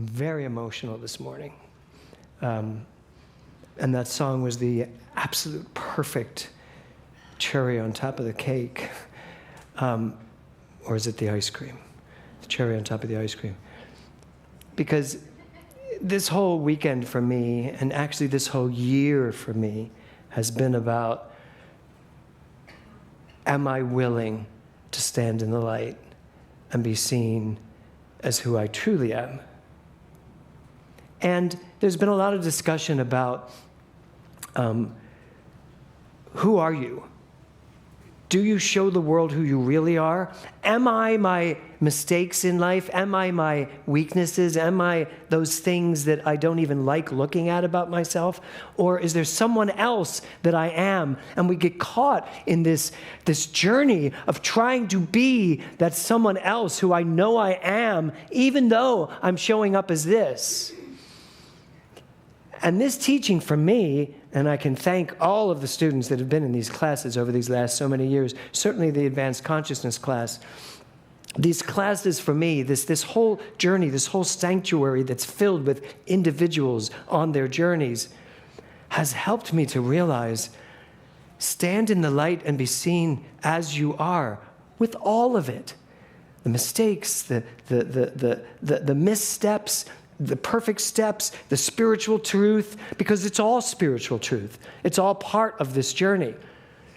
very emotional this morning. And that song was the absolute perfect cherry on top of the cake. Or is it the ice cream? The cherry on top of the ice cream. Because this whole weekend for me, and actually this whole year for me, has been about, am I willing to stand in the light and be seen as who I truly am? And there's been a lot of discussion about who are you? Do you show the world who you really are? Am I my mistakes in life? Am I my weaknesses? Am I those things that I don't even like looking at about myself? Or is there someone else that I am? And we get caught in this journey of trying to be that someone else who I know I am, even though I'm showing up as this. And this teaching for me, and I can thank all of the students that have been in these classes over these last so many years, certainly the advanced consciousness class, these classes for me, this whole journey, this whole sanctuary that's filled with individuals on their journeys, has helped me to realize, stand in the light and be seen as you are, with all of it. The mistakes, the missteps, the perfect steps, the spiritual truth, because it's all spiritual truth. It's all part of this journey.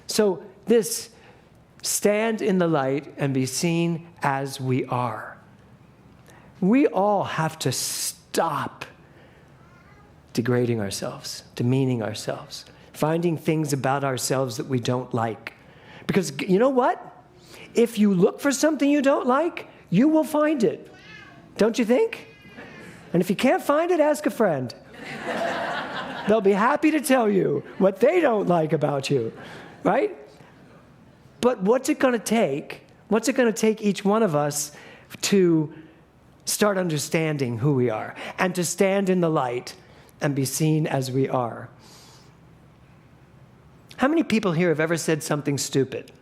So this, stand in the light and be seen as we are. We all have to stop degrading ourselves, demeaning ourselves, finding things about ourselves that we don't like. Because you know what? If you look for something you don't like, you will find it. Don't you think? And if you can't find it, ask a friend. They'll be happy to tell you what they don't like about you, right? But what's it going to take? What's it going to take each one of us to start understanding who we are and to stand in the light and be seen as we are? How many people here have ever said something stupid?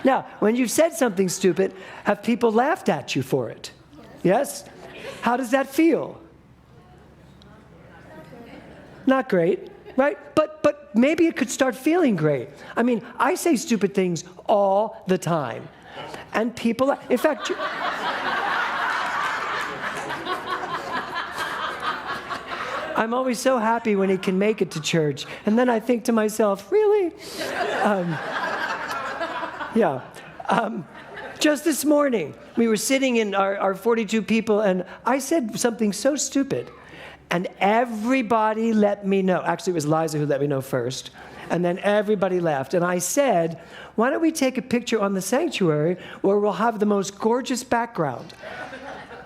Now, when you've said something stupid, have people laughed at you for it? Yes? How does that feel? Not great, right? But maybe it could start feeling great. I mean, I say stupid things all the time. And people, in fact, I'm always so happy when he can make it to church. And then I think to myself, really? Just this morning, we were sitting in our 42 people, and I said something so stupid. And everybody let me know. Actually, it was Liza who let me know first. And then everybody laughed. And I said, why don't we take a picture on the sanctuary where we'll have the most gorgeous background?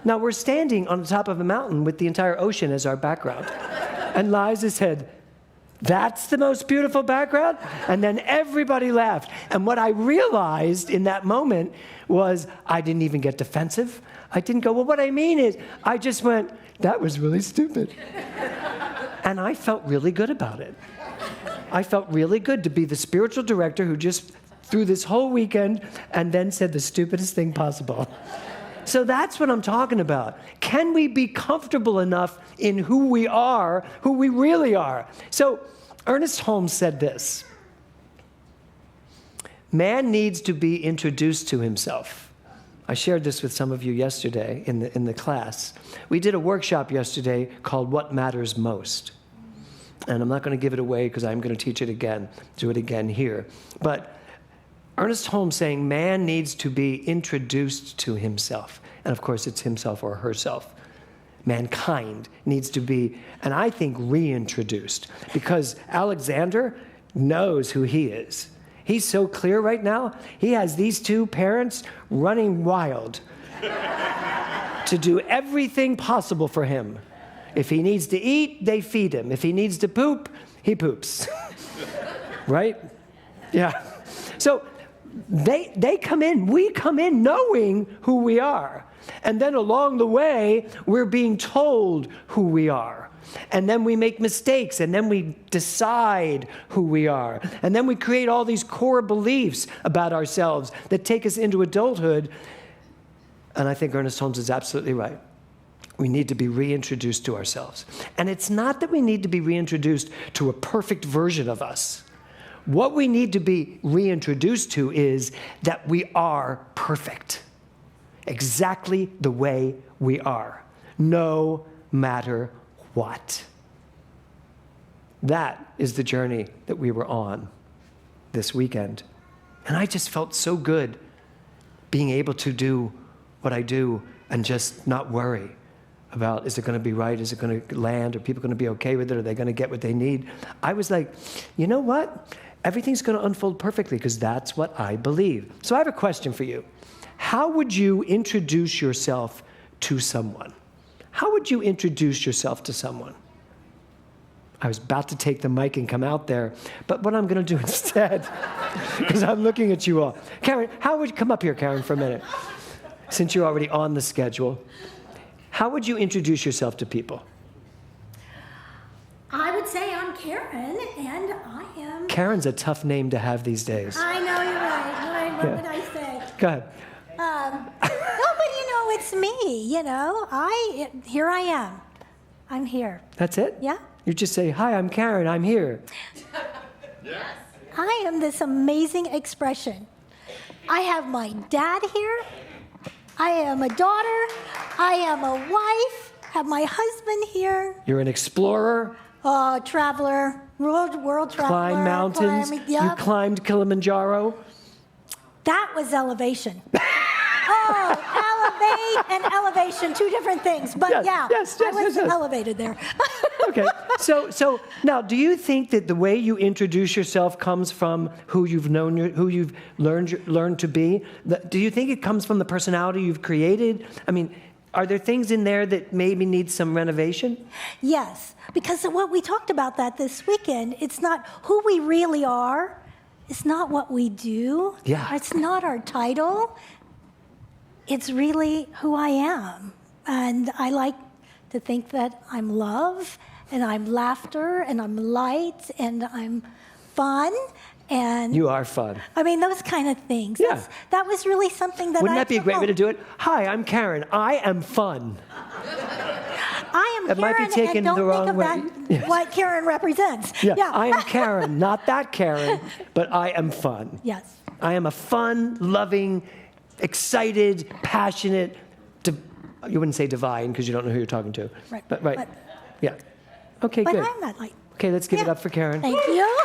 Now, we're standing on the top of a mountain with the entire ocean as our background. And Liza said, that's the most beautiful background? And then everybody laughed. And what I realized in that moment was I didn't even get defensive. I didn't go, well, what I mean is, I just went, that was really stupid. And I felt really good about it. I felt really good to be the spiritual director who just threw this whole weekend and then said the stupidest thing possible. So that's what I'm talking about. Can we be comfortable enough in who we are, who we really are? So Ernest Holmes said this: man needs to be introduced to himself. I shared this with some of you yesterday in the class. We did a workshop yesterday called What Matters Most. And I'm not going to give it away because I'm going to teach it again, do it again here. But Ernest Holmes saying man needs to be introduced to himself. And of course, it's himself or herself. Mankind needs to be, and I think, reintroduced. Because Alexander knows who he is. He's so clear right now. He has these two parents running wild to do everything possible for him. If he needs to eat, they feed him. If he needs to poop, he poops. Right? Yeah. So they come in, we come in knowing who we are. And then along the way, we're being told who we are. And then we make mistakes, and then we decide who we are. And then we create all these core beliefs about ourselves that take us into adulthood. And I think Ernest Holmes is absolutely right. We need to be reintroduced to ourselves. And it's not that we need to be reintroduced to a perfect version of us. What we need to be reintroduced to is that we are perfect, exactly the way we are, no matter what. That is the journey that we were on this weekend. And I just felt so good being able to do what I do and just not worry about, is it going to be right? Is it going to land? Are people going to be okay with it? Are they going to get what they need? I was like, you know what? Everything's going to unfold perfectly because that's what I believe. So I have a question for you. How would you introduce yourself to someone? How would you introduce yourself to someone? I was about to take the mic and come out there, but what I'm going to do instead, because I'm looking at you all. Karen, how would you come up here, Karen, for a minute, since you're already on the schedule. How would you introduce yourself to people? I would say I'm Karen, and I am... Karen's a tough name to have these days. I know, you're right. What would I say? Go ahead. No, but it's me, here I am. I'm here. That's it? Yeah. You just say, hi, I'm Karen, I'm here. Yes. I am this amazing expression. I have my dad here. I am a daughter. I am a wife. Have my husband here. You're an explorer. Traveler, world traveler. Climb mountains. Yep. You climbed Kilimanjaro. That was elevation. Elevate and elevation, two different things. But I was elevated there. Okay, so now, do you think that the way you introduce yourself comes from who you've known, who you've learned to be? Do you think it comes from the personality you've created? I mean, are there things in there that maybe need some renovation? Yes, because what we talked about that this weekend, it's not who we really are. It's not what we do. Yeah. It's not our title. It's really who I am. And I like to think that I'm love, and I'm laughter, and I'm light, and I'm fun. And you are fun. I mean, those kind of things. Yeah. That was really something that Wouldn't that be a great way to do it? Hi, I'm Karen. I am fun. I am it Karen, might be taken and don't the wrong think of way. That, what Karen represents. Yeah, I am Karen, not that Karen, but I am fun. Yes. I am a fun, loving, excited, passionate, you wouldn't say divine because you don't know who you're talking to. Right. But yeah. Okay, but good. I'm that light. Okay, let's give it up for Karen. Thank you.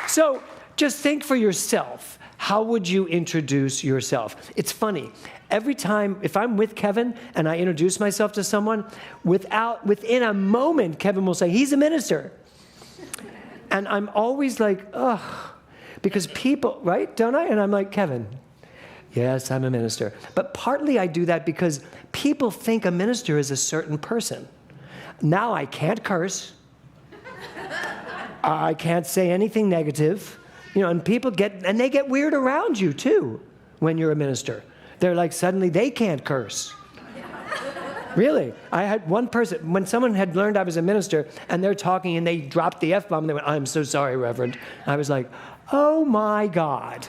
So just think for yourself. How would you introduce yourself? It's funny. Every time, if I'm with Kevin and I introduce myself to someone, within a moment, Kevin will say, he's a minister. And I'm always like, ugh, because people, right? Don't I? And I'm like, Kevin, yes, I'm a minister. But partly I do that because people think a minister is a certain person. Now I can't curse. I can't say anything negative. And people get weird around you too when you're a minister. They're like, suddenly they can't curse. Really. I had one person, when someone had learned I was a minister and they're talking and they dropped the F-bomb, they went, I'm so sorry, Reverend. I was like, oh my God.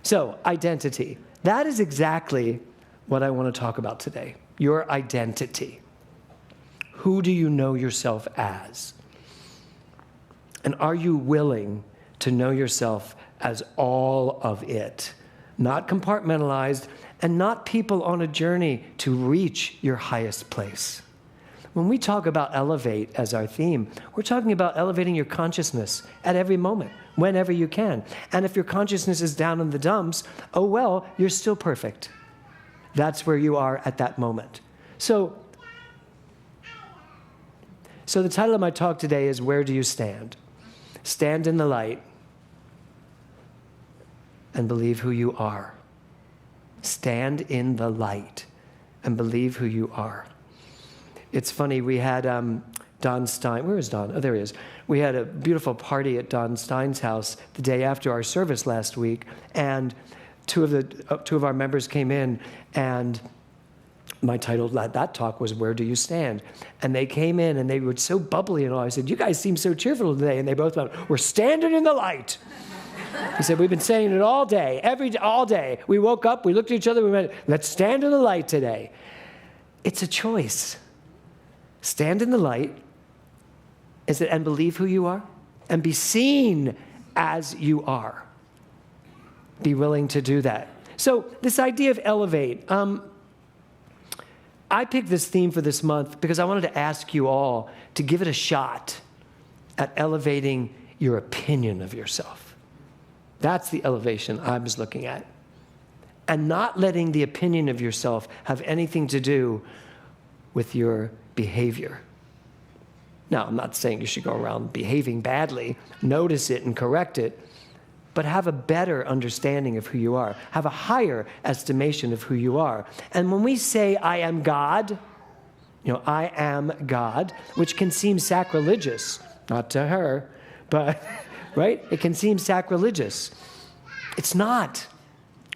So, identity. That is exactly what I want to talk about today. Your identity. Who do you know yourself as? And are you willing to know yourself as all of it? Not compartmentalized, and not people on a journey to reach your highest place. When we talk about elevate as our theme, we're talking about elevating your consciousness at every moment, whenever you can. And if your consciousness is down in the dumps, oh well, you're still perfect. That's where you are at that moment. So the title of my talk today is, Where Do You Stand? Stand in the light and believe who you are. Stand in the light and believe who you are. It's funny, we had Don Stein. Where is Don? Oh, there he is. We had a beautiful party at Don Stein's house the day after our service last week, and two of our members came in, and my title that talk was, Where Do You Stand? And they came in, and they were so bubbly and all. I said, you guys seem so cheerful today. And they both went, we're standing in the light. He said, we've been saying it all day, all day. We woke up, we looked at each other, we went, let's stand in the light today. It's a choice. Stand in the light and believe who you are and be seen as you are. Be willing to do that. So this idea of elevate, I picked this theme for this month because I wanted to ask you all to give it a shot at elevating your opinion of yourself. That's the elevation I was looking at. And not letting the opinion of yourself have anything to do with your behavior. Now, I'm not saying you should go around behaving badly. Notice it and correct it. But have a better understanding of who you are. Have a higher estimation of who you are. And when we say, I am God, I am God, which can seem sacrilegious, not to her, but, right? It can seem sacrilegious. It's not.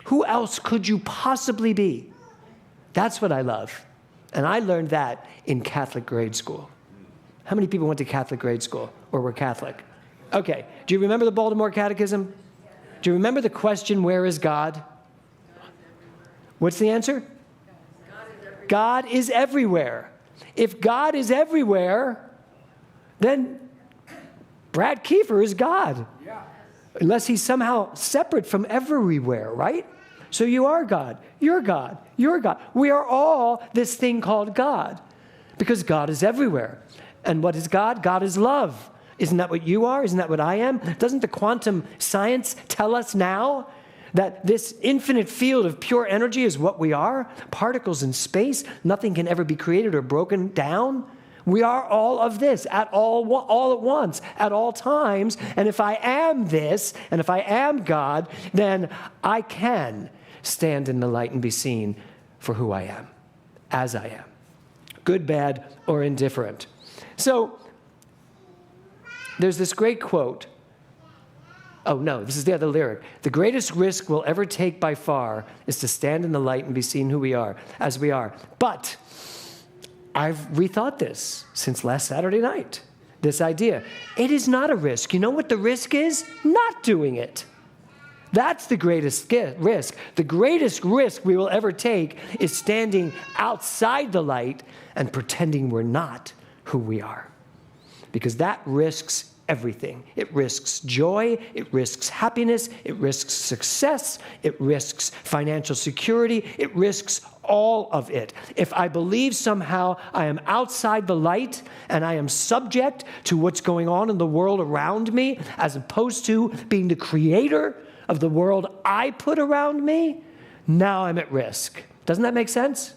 Who else could you possibly be? That's what I love. And I learned that in Catholic grade school. How many people went to Catholic grade school or were Catholic? Okay. Do you remember the Baltimore Catechism? Do you remember the question, where is God? What's the answer? God is everywhere. If God is everywhere, then Brad Kiefer is God. Unless he's somehow separate from everywhere, right? So you are God. You're God. You're God. We are all this thing called God because God is everywhere. And what is God? God is love. Isn't that what you are? Isn't that what I am? Doesn't the quantum science tell us now that this infinite field of pure energy is what we are? Particles in space, nothing can ever be created or broken down. We are all of this all at once, at all times. And if I am this, and if I am God, then I can stand in the light and be seen for who I am, as I am, good, bad, or indifferent. So there's this great quote. Oh, no, this is the other lyric. The greatest risk we'll ever take by far is to stand in the light and be seen who we are, as we are. But I've rethought this since last Saturday night, this idea. It is not a risk. You know what the risk is? Not doing it. That's the greatest risk. The greatest risk we will ever take is standing outside the light and pretending we're not who we are. Because that risks everything. It risks joy, it risks happiness, it risks success, it risks financial security, it risks all of it. If I believe somehow I am outside the light and I am subject to what's going on in the world around me, as opposed to being the creator of the world I put around me, now I'm at risk. Doesn't that make sense?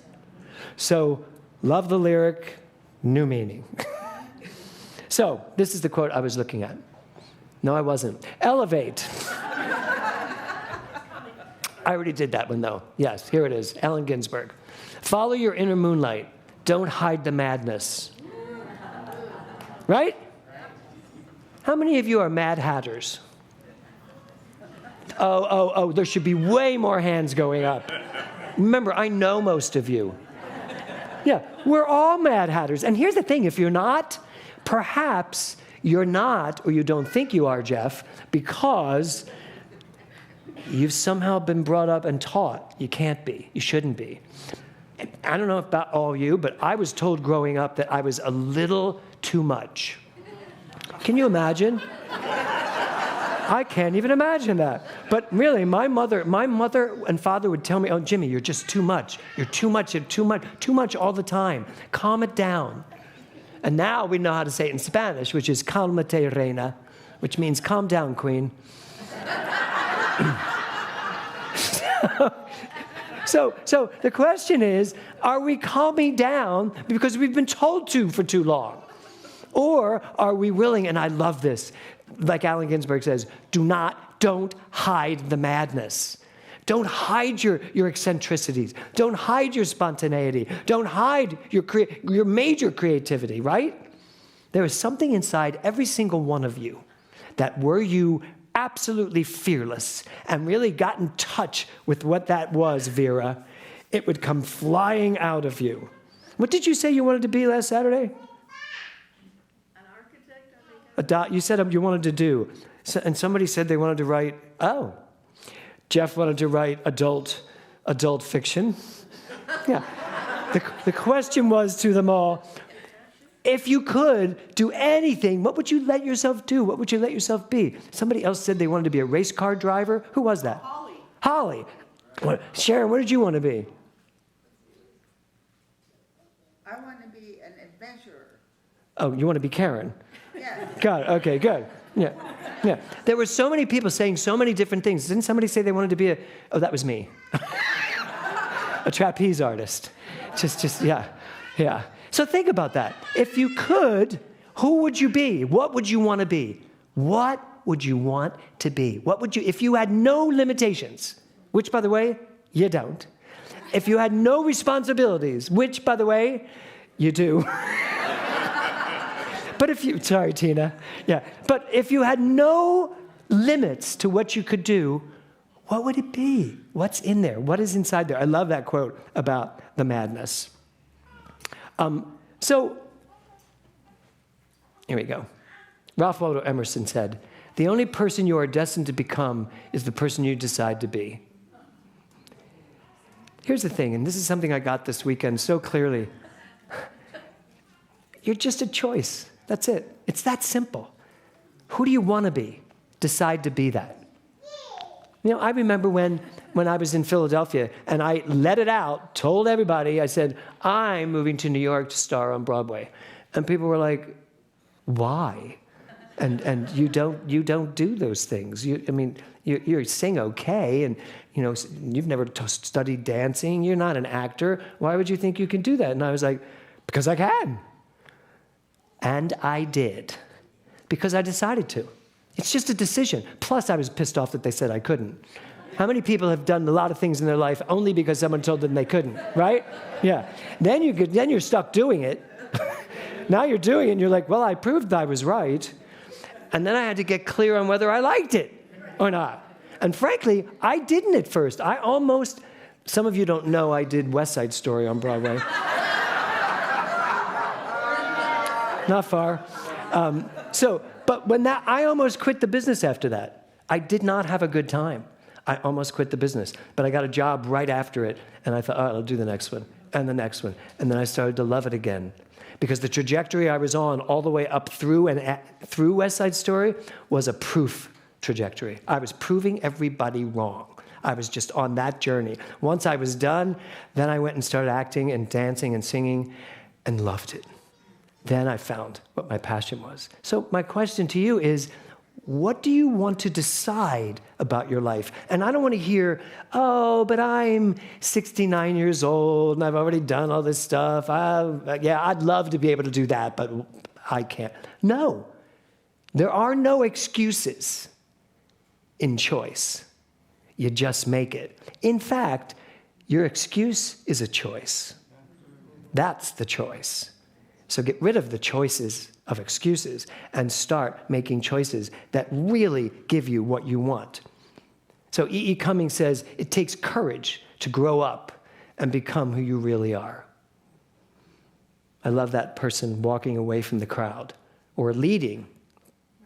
So, love the lyric, new meaning. So, this is the quote I was looking at. No, I wasn't. Elevate. I already did that one, though. Yes, here it is. Allen Ginsberg. Follow your inner moonlight. Don't hide the madness. Right? How many of you are Mad Hatters? Oh, there should be way more hands going up. Remember, I know most of you. Yeah, we're all Mad Hatters. And here's the thing, if you're not, perhaps you're not, or you don't think you are, Jeff, because you've somehow been brought up and taught you can't be, you shouldn't be. And I don't know about all you, but I was told growing up that I was a little too much. Can you imagine? I can't even imagine that. But really, my mother and father would tell me, oh, Jimmy, you're just too much. You're too much all the time. Calm it down. And now we know how to say it in Spanish, which is cálmate, reina, which means calm down, queen. So the question is, are we calming down because we've been told to for too long? Or are we willing, and I love this, like Allen Ginsberg says, don't hide the madness. Don't hide your eccentricities. Don't hide your spontaneity. Don't hide your major creativity, right? There is something inside every single one of you that were you absolutely fearless and really got in touch with what that was, Vera, it would come flying out of you. What did you say you wanted to be last Saturday? An architect, I think. You said you wanted to do. And somebody said they wanted to write, Jeff wanted to write adult fiction. Yeah. The question was to them all, if you could do anything, what would you let yourself do? What would you let yourself be? Somebody else said they wanted to be a race car driver. Who was that? Holly. Sharon, what did you want to be? I want to be an adventurer. Oh, you want to be Karen? Yeah. Got it. Okay, good. Yeah. Yeah. There were so many people saying so many different things. Didn't somebody say they wanted to be that was me. A trapeze artist. Yeah. So think about that. If you could, who would you be? What would you want to be? What would you want to be? If you had no limitations, which, by the way, you don't. If you had no responsibilities, which, by the way, you do. Sorry, Tina. Yeah. But if you had no limits to what you could do, what would it be? What's in there? What is inside there? I love that quote about the madness. So, here we go. Ralph Waldo Emerson said, "The only person you are destined to become is the person you decide to be." Here's the thing, and this is something I got this weekend so clearly. You're just a choice. That's it. It's that simple. Who do you want to be? Decide to be that. You know, I remember when I was in Philadelphia and I let it out, told everybody, I said, I'm moving to New York to star on Broadway. And people were like, why? And you don't do those things. You sing okay, and you've never studied dancing. You're not an actor. Why would you think you can do that? And I was like, because I can. And I did, because I decided to. It's just a decision. Plus, I was pissed off that they said I couldn't. How many people have done a lot of things in their life only because someone told them they couldn't, right? Yeah. Then you're stuck doing it. Now you're doing it, and you're like, well, I proved I was right. And then I had to get clear on whether I liked it or not. And frankly, I didn't at first. Some of you don't know I did West Side Story on Broadway. Not far. But I almost quit the business after that. I did not have a good time. I almost quit the business. But I got a job right after it, and I thought, all right, I'll do the next one, and the next one. And then I started to love it again. Because the trajectory I was on all the way up through West Side Story was a proof trajectory. I was proving everybody wrong. I was just on that journey. Once I was done, then I went and started acting and dancing and singing and loved it. Then I found what my passion was. So my question to you is, what do you want to decide about your life? And I don't want to hear, oh, but I'm 69 years old and I've already done all this stuff. I'd love to be able to do that, but I can't. No, there are no excuses in choice. You just make it. In fact, your excuse is a choice. That's the choice. So get rid of the choices of excuses and start making choices that really give you what you want. So E.E. Cummings says, it takes courage to grow up and become who you really are. I love that person walking away from the crowd or leading.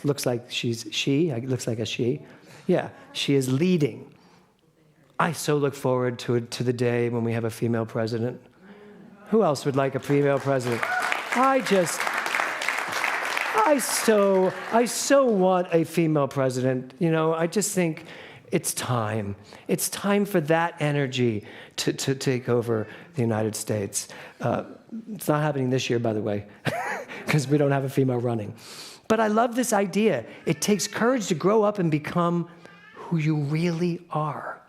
Looks like it looks like a she. Yeah, she is leading. I so look forward to the day when we have a female president. Who else would like a female president? I so want a female president. I just think it's time. It's time for that energy to take over the United States. It's not happening this year, by the way, because we don't have a female running. But I love this idea. It takes courage to grow up and become who you really are.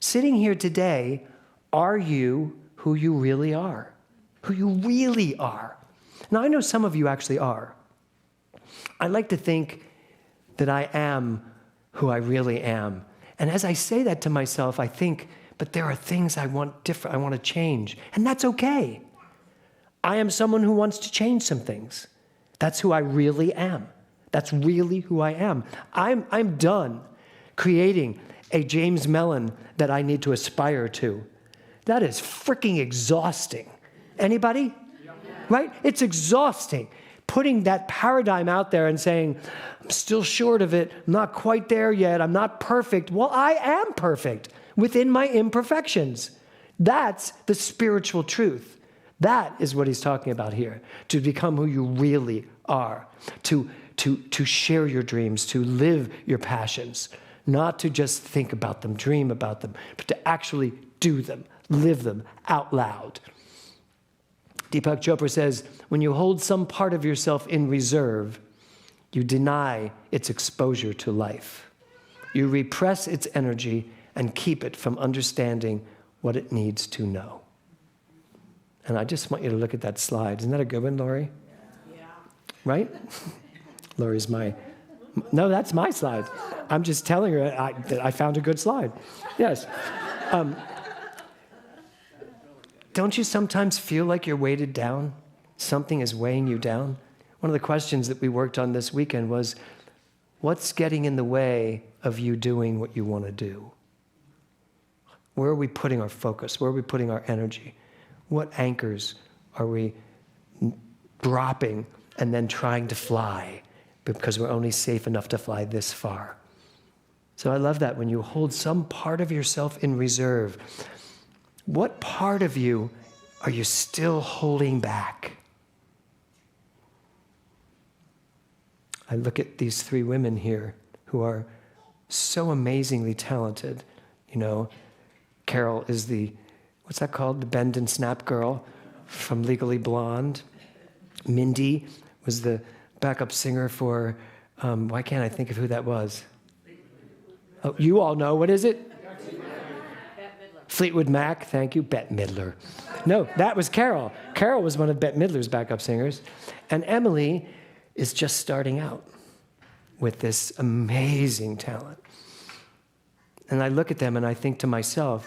Sitting here today, are you who you really are? Who you really are? Now, I know some of you actually are. I like to think that I am who I really am. And as I say that to myself, I think, but there are things I want different, I want to change. And that's okay. I am someone who wants to change some things. That's who I really am. That's really who I am. I'm done creating a James Mellon that I need to aspire to. That is freaking exhausting. Anybody? Right? It's exhausting. putting that paradigm out there and saying, I'm still short of it, I'm not quite there yet, I'm not perfect. Well, I am perfect within my imperfections. That's the spiritual truth. That is what he's talking about here, to become who you really are, to share your dreams, to live your passions, not to just think about them, dream about them, but to actually do them, live them out loud. Deepak Chopra says, when you hold some part of yourself in reserve, you deny its exposure to life. You repress its energy and keep it from understanding what it needs to know. And I just want you to look at that slide. Isn't that a good one, Lori? Yeah. Right? Lori's no, that's my slide. I'm just telling her that I found a good slide. Yes. Don't you sometimes feel like you're weighted down? Something is weighing you down? One of the questions that we worked on this weekend was, what's getting in the way of you doing what you want to do? Where are we putting our focus? Where are we putting our energy? What anchors are we dropping and then trying to fly because we're only safe enough to fly this far? So I love that when you hold some part of yourself in reserve. What part of you are you still holding back? I look at these three women here who are so amazingly talented. You know, Carol is what's that called? The bend and snap girl from Legally Blonde. Mindy was the backup singer for, why can't I think of who that was? Oh, you all know, what is it? Fleetwood Mac, thank you, Bette Midler. No, that was Carol. Carol was one of Bette Midler's backup singers. And Emily is just starting out with this amazing talent. And I look at them and I think to myself,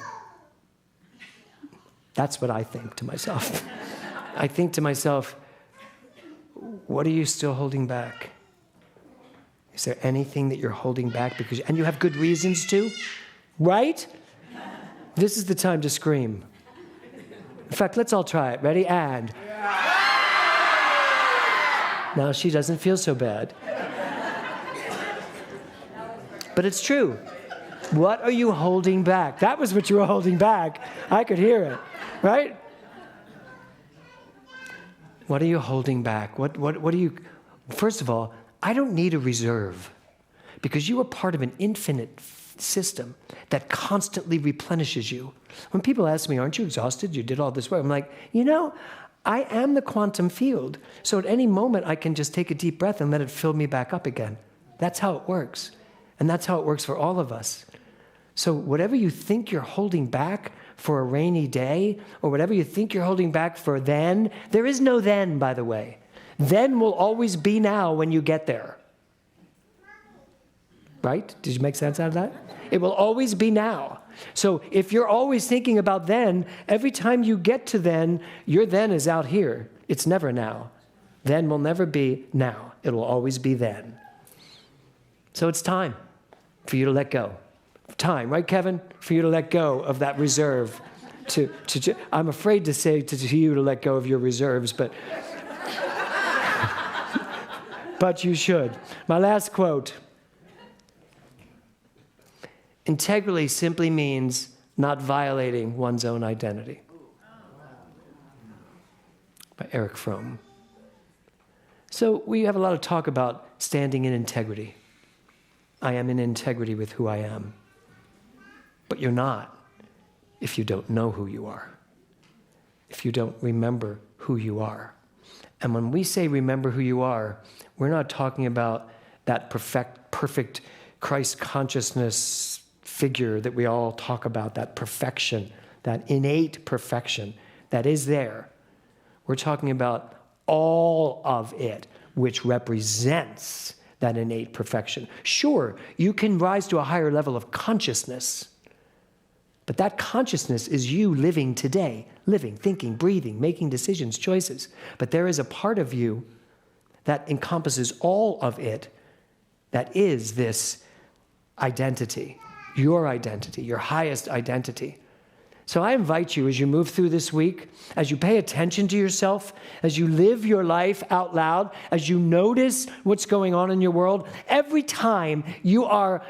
that's what I think to myself. I think to myself, what are you still holding back? Is there anything that you're holding back? And you have good reasons to, right? This is the time to scream. In fact, let's all try it. Ready? And. Now she doesn't feel so bad. But it's true. What are you holding back? That was what you were holding back. I could hear it, right? What are you holding back? What are you... First of all, I don't need a reserve because you are part of an infinite system that constantly replenishes you. When people ask me, aren't you exhausted? You did all this work. I'm like, I am the quantum field. So at any moment, I can just take a deep breath and let it fill me back up again. That's how it works. And that's how it works for all of us. So whatever you think you're holding back for a rainy day, or whatever you think you're holding back for then, there is no then, by the way. Then will always be now when you get there. Right? Did you make sense out of that? It will always be now. So if you're always thinking about then, every time you get to then, your then is out here. It's never now. Then will never be now. It will always be then. So it's time for you to let go. Time, right, Kevin? For you to let go of that reserve. I'm afraid to say to you to let go of your reserves, but but you should. My last quote. Integrity simply means not violating one's own identity. By Eric Fromm. So we have a lot of talk about standing in integrity. I am in integrity with who I am. But you're not if you don't know who you are. If you don't remember who you are. And when we say remember who you are, we're not talking about that perfect Christ consciousness figure that we all talk about, that perfection, that innate perfection that is there. We're talking about all of it, which represents that innate perfection. Sure, you can rise to a higher level of consciousness, but that consciousness is you living today, living, thinking, breathing, making decisions, choices. But there is a part of you that encompasses all of it that is this identity, your highest identity. So I invite you as you move through this week, as you pay attention to yourself, as you live your life out loud, as you notice what's going on in your world, every time you are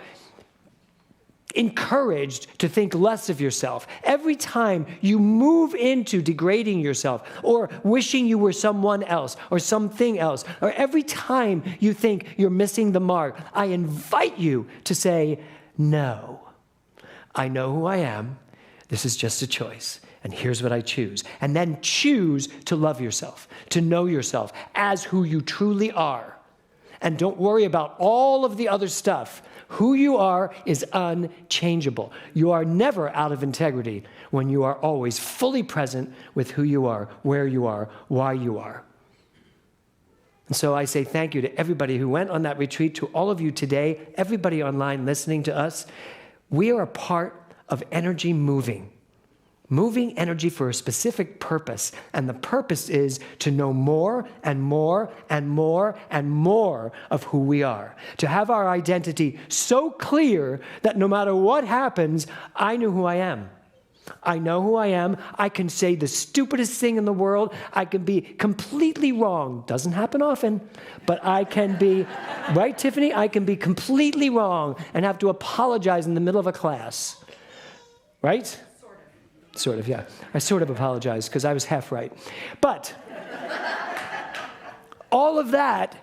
encouraged to think less of yourself, every time you move into degrading yourself or wishing you were someone else or something else, or every time you think you're missing the mark, I invite you to say, no, I know who I am. This is just a choice. And here's what I choose. And then choose to love yourself, to know yourself as who you truly are. And don't worry about all of the other stuff. Who you are is unchangeable. You are never out of integrity when you are always fully present with who you are, where you are, why you are. And so I say thank you to everybody who went on that retreat, to all of you today, everybody online listening to us. We are a part of energy moving energy for a specific purpose. And the purpose is to know more and more and more and more of who we are. To have our identity so clear that no matter what happens, I know who I am. I know who I am. I can say the stupidest thing in the world. I can be completely wrong. Doesn't happen often, but I can be, right, Tiffany? I can be completely wrong and have to apologize in the middle of a class. Right? Sort of, yeah. I sort of apologize because I was half right. But all of that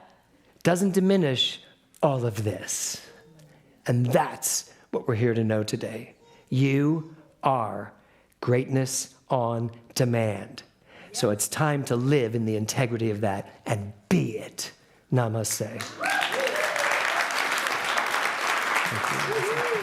doesn't diminish all of this. And that's what we're here to know today. You are greatness on demand. So it's time to live in the integrity of that and be it. Namaste. Thank you.